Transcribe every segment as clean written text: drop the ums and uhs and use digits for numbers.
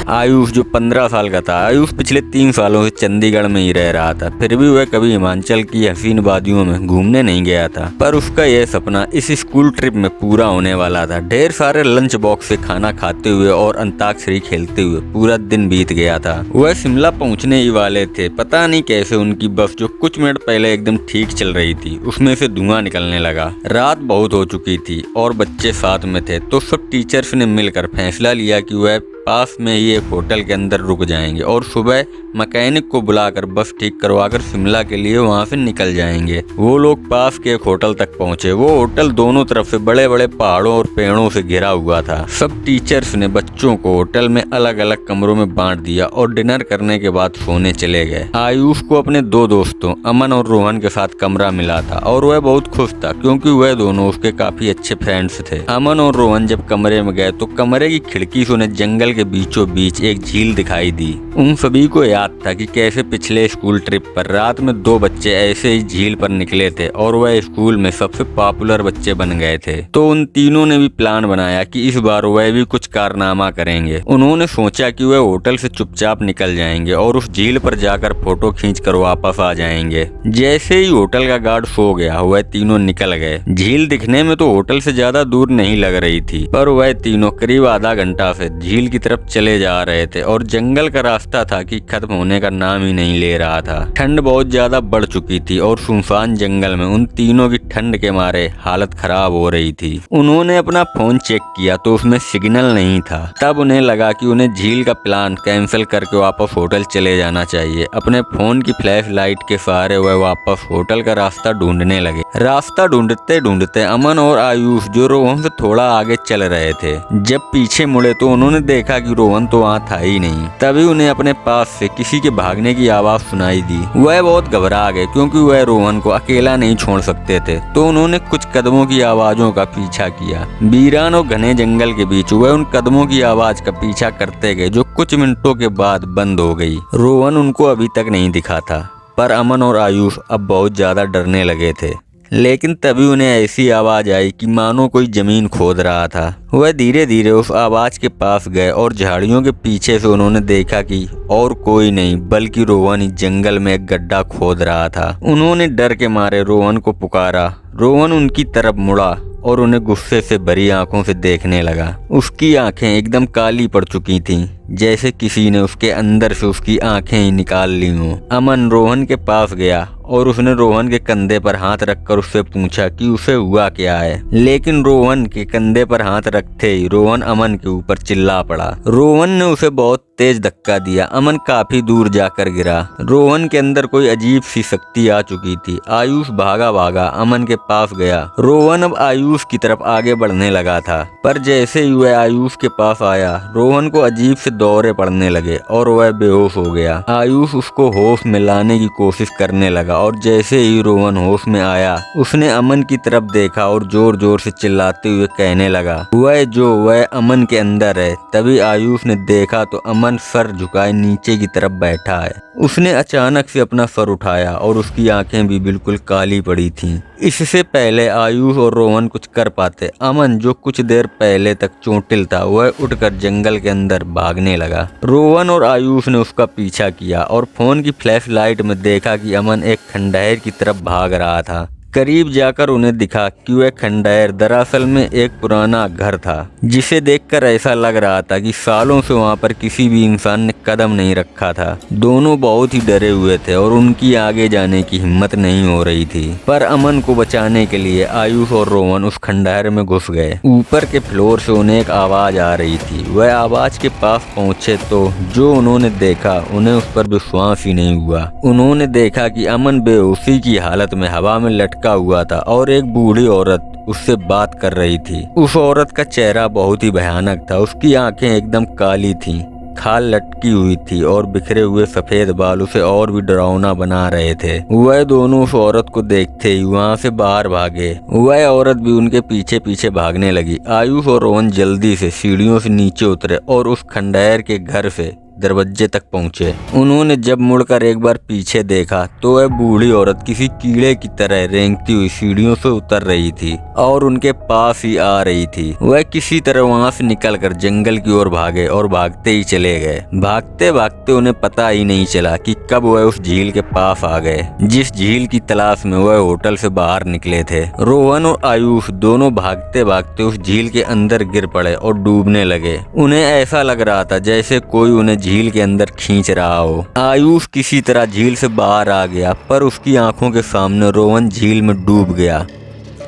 आयुष जो 15 साल का था, आयुष पिछले 3 सालों से चंडीगढ़ में ही रह रहा था, फिर भी वह कभी हिमाचल की हसीन वादियों में घूमने नहीं गया था। पर उसका यह सपना इस स्कूल ट्रिप में पूरा होने वाला था। ढेर सारे लंच बॉक्स से खाना खाते हुए और अंताक्षरी खेलते हुए पूरा दिन बीत गया था। वह शिमला पहुंचने ही वाले थे। पता नहीं कैसे उनकी बस जो कुछ मिनट पहले एकदम ठीक चल रही थी, उसमें से धुआं निकलने लगा। रात बहुत हो चुकी थी और बच्चे साथ में थे, तो सब टीचर्स ने मिलकर फैसला लिया कि वह पास में ही एक होटल के अंदर रुक जाएंगे और सुबह मैकेनिक को बुलाकर बस ठीक करवाकर शिमला के लिए वहां से निकल जाएंगे। वो लोग पास के एक होटल तक पहुंचे। वो होटल दोनों तरफ से बड़े बड़े पहाड़ों और पेड़ों से घिरा हुआ था। सब टीचर्स ने बच्चों को होटल में अलग अलग कमरों में बांट दिया और डिनर करने के बाद सोने चले गए। आयुष को अपने 2 दोस्तों अमन और रोहन के साथ कमरा मिला था और वह बहुत खुश था, क्योंकि वह दोनों उसके काफी अच्छे फ्रेंड्स थे। अमन और रोहन जब कमरे में गए तो कमरे की खिड़की से उन्हें जंगल के बीचों बीच एक झील दिखाई दी। उन सभी को याद था कि कैसे पिछले स्कूल ट्रिप पर रात में 2 बच्चे ऐसे ही झील पर निकले थे और वह स्कूल में सबसे पॉपुलर बच्चे बन गए थे। तो उन तीनों ने भी प्लान बनाया कि इस बार वह भी कुछ कारनामा करेंगे। उन्होंने सोचा कि वह होटल से चुपचाप निकल जाएंगे और उस झील पर जाकर फोटो खींचकर वापस आ जाएंगे। जैसे ही होटल का गार्ड सो गया, वह तीनों निकल गए। झील दिखने में तो होटल से ज्यादा दूर नहीं लग रही थी, पर वह तीनों करीब आधा घंटा से झील की तरफ चले जा रहे थे और जंगल का रास्ता था कि खत्म होने का नाम ही नहीं ले रहा था। ठंड बहुत ज्यादा बढ़ चुकी थी और सुनसान जंगल में उन तीनों की ठंड के मारे हालत खराब हो रही थी। उन्होंने अपना फोन चेक किया तो उसमें सिग्नल नहीं था। तब उन्हें लगा कि उन्हें झील का प्लान कैंसिल करके वापस होटल चले जाना चाहिए। अपने फोन की फ्लैश लाइट के सहारे वह वापस होटल का रास्ता ढूंढने लगे। रास्ता ढूंढते ढूंढते अमन और आयुष जो रोहन से थोड़ा आगे चल रहे थे, जब पीछे मुड़े तो उन्होंने देखा कि रोहन तो वहाँ था ही नहीं। तभी उन्हें अपने पास से किसी के भागने की आवाज सुनाई दी। वह बहुत घबरा गए, क्योंकि वह रोहन को अकेला नहीं छोड़ सकते थे। तो उन्होंने कुछ कदमों की आवाजों का पीछा किया। वीरान और घने जंगल के बीच वह उन कदमों की आवाज का पीछा करते गए, जो कुछ मिनटों के बाद बंद हो गई। रोहन उनको अभी तक नहीं दिखा था, पर अमन और आयुष अब बहुत ज्यादा डरने लगे थे। लेकिन तभी उन्हें ऐसी आवाज आई कि मानो कोई जमीन खोद रहा था। वह धीरे धीरे उस आवाज के पास गए और झाड़ियों के पीछे से उन्होंने देखा कि और कोई नहीं बल्कि रोहन ही जंगल में एक गड्ढा खोद रहा था। उन्होंने डर के मारे रोहन को पुकारा। रोहन उनकी तरफ मुड़ा और उन्हें गुस्से से भरी आंखों से देखने लगा। उसकी आंखें एकदम काली पड़ चुकी थीं, जैसे किसी ने उसके अंदर से उसकी आंखें ही निकाल ली हों। अमन रोहन के पास गया और उसने रोहन के कंधे पर हाथ रखकर उससे पूछा कि उसे हुआ क्या है। लेकिन रोहन के कंधे पर हाथ रखते ही रोहन अमन के ऊपर चिल्ला पड़ा। रोहन ने उसे बहुत तेज धक्का दिया। अमन काफी दूर जाकर गिरा। रोहन के अंदर कोई अजीब सी शक्ति आ चुकी थी। आयुष भागा भागा अमन के पास गया। रोहन अब आयुष की तरफ आगे बढ़ने लगा था, पर जैसे ही वह आयुष के पास आया, रोहन को अजीब से दौरे पड़ने लगे और वह बेहोश हो गया। आयुष उसको होश में लाने की कोशिश करने लगा और जैसे ही रोहन होश में आया, उसने अमन की तरफ देखा और जोर जोर से चिल्लाते हुए कहने लगा, वह अमन के अंदर है। तभी आयुष ने देखा तो अमन सर झुकाए नीचे की तरफ बैठा है। उसने अचानक से अपना सर उठाया और उसकी आंखें भी बिल्कुल काली पड़ी थीं। इससे पहले आयुष और रोहन कुछ कर पाते, अमन जो कुछ देर पहले तक चोटिल था, वह उठकर जंगल के अंदर भागने लगा। रोहन और आयुष ने उसका पीछा किया और फोन की फ्लैश लाइट में देखा कि अमन एक खंडहर की तरफ भाग रहा था। करीब जाकर उन्हें दिखा कि वह खंडहर दरअसल में एक पुराना घर था, जिसे देखकर ऐसा लग रहा था कि सालों से वहां पर किसी भी इंसान ने कदम नहीं रखा था। दोनों बहुत ही डरे हुए थे और उनकी आगे जाने की हिम्मत नहीं हो रही थी। पर अमन को बचाने के लिए आयुष और रोहन उस खंडहर में घुस गए। ऊपर के फ्लोर से उन्हें एक आवाज आ रही थी। वह आवाज के पास पहुंचे तो जो उन्होंने देखा, उन्हें उस पर विश्वास ही नहीं हुआ। उन्होंने देखा कि अमन बेहोशी की हालत में हवा में लटका हुआ था और एक बूढ़ी औरत उससे बात कर रही थी। उस औरत का चेहरा बहुत ही भयानक था। उसकी आंखें एकदम काली थीं, खाल लटकी हुई थी और बिखरे हुए सफेद बाल उसे और भी डरावना बना रहे थे। वह दोनों उस औरत को देखते ही वहां से बाहर भागे। वह औरत भी उनके पीछे पीछे भागने लगी। आयुष और रोहन जल्दी से सीढ़ियों से नीचे उतरे और उस खंडहर के घर से दरवाजे तक पहुंचे। उन्होंने जब मुड़कर एक बार पीछे देखा तो वह बूढ़ी औरत किसी कीड़े की तरह रेंगती हुई सीढ़ियों से उतर रही थी और उनके पास ही आ रही थी। वह किसी तरह वहां से निकलकर जंगल की ओर भागे और भागते ही चले गए। भागते भागते उन्हें पता ही नहीं चला कि कब वह उस झील के पास आ गए जिस झील की तलाश में वह होटल से बाहर निकले थे। रोहन और आयुष दोनों भागते भागते उस झील के अंदर गिर पड़े और डूबने लगे। उन्हें ऐसा लग रहा था जैसे कोई उन्हें झील के अंदर खींच रहा हो। आयुष किसी तरह झील से बाहर आ गया पर उसकी आंखों के सामने रोहन झील में डूब गया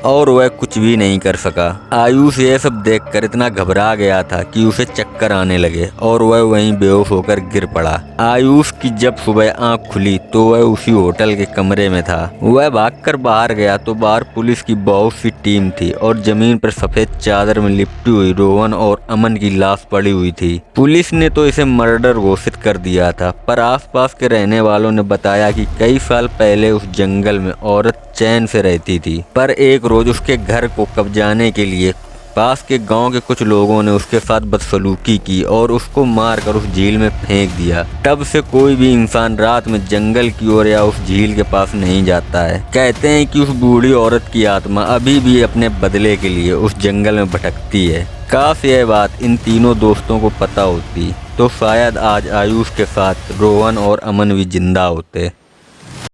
और वह कुछ भी नहीं कर सका। आयुष यह सब देखकर इतना घबरा गया था कि उसे चक्कर आने लगे और वह वहीं बेहोश होकर गिर पड़ा। आयुष की जब सुबह आंख खुली तो वह उसी होटल के कमरे में था। वह भागकर बाहर गया तो बाहर पुलिस की बहुत सी टीम थी और जमीन पर सफेद चादर में लिपटी हुई रोहन और अमन की लाश पड़ी हुई थी। पुलिस ने तो इसे मर्डर घोषित कर दिया था, पर आसपास के रहने वालों ने बताया कि कई साल पहले उस जंगल में औरत चैन से रहती थी, पर एक रोज उसके घर को कब्जाने के लिए पास के गांव के कुछ लोगों ने उसके साथ बदसलूकी की और उसको मारकर उस झील में फेंक दिया। तब से कोई भी इंसान रात में जंगल की ओर या उस झील के पास नहीं जाता है। कहते हैं कि उस बूढ़ी औरत की आत्मा अभी भी अपने बदले के लिए उस जंगल में भटकती है। काश यह बात इन तीनों दोस्तों को पता होती तो शायद आज आयुष के साथ रोहन और अमन भी जिंदा होते।